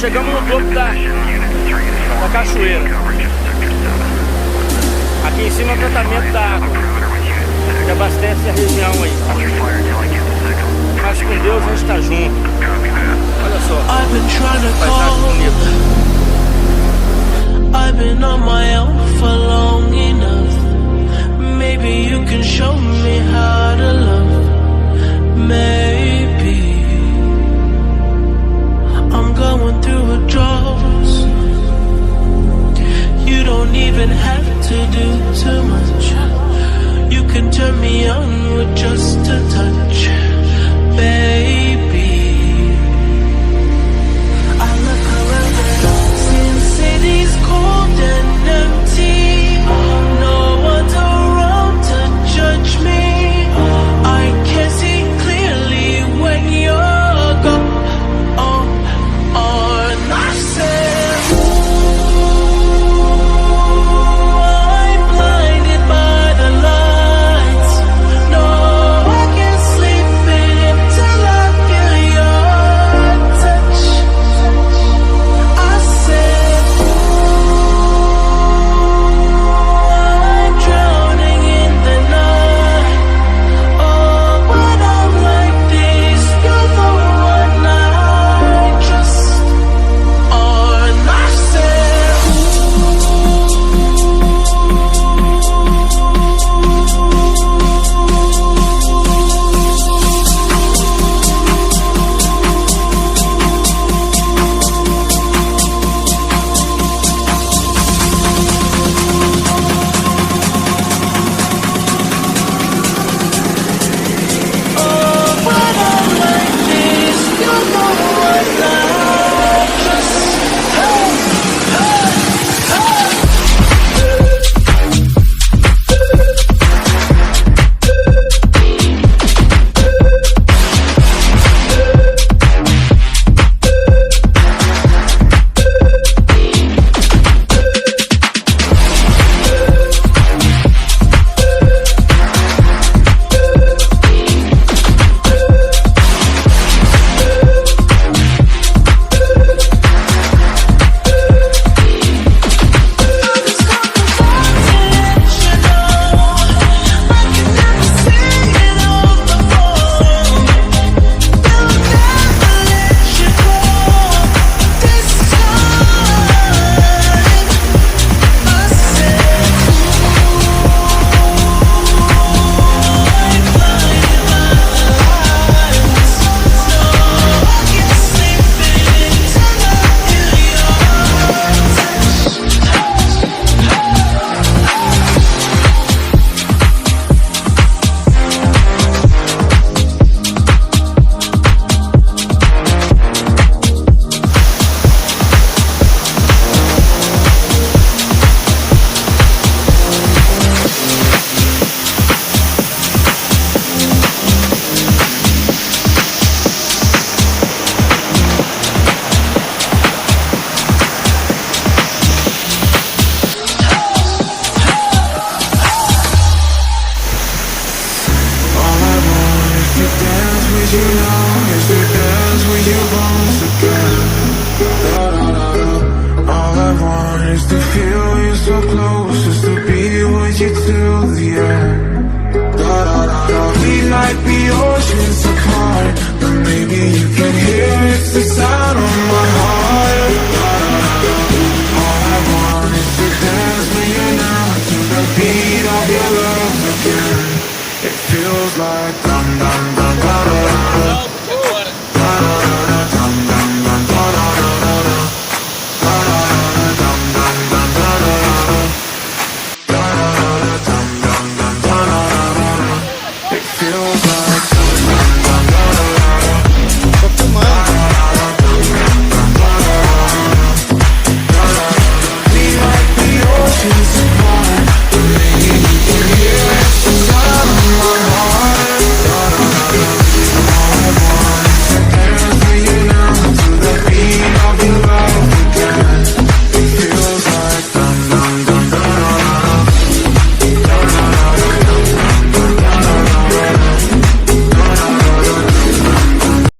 Chegamos no topo da cachoeira. Aqui em cima é o tratamento da água que abastece a região aí. Mas com Deus a gente está junto. Olha só, paisagem bonita. I've been on my own for long enough. Maybe you can show me how to love. Maybe I'm going through a drought. You don't even have to do too much. You can turn me on with just a touch, baby. I look around and see cities cold and empty. No one's around to judge me. I can't see clearly when you're gone. And I said, I'm blinded by the lights. No, I can't sleep until I feel your touch. I said, I'm drowning in the night. Oh, when I'm like this, you're the one I trust. And I said, when I'm like this, you're the one I trust. All I want is to feel you so close, just to be with you till the end. We like the ocean.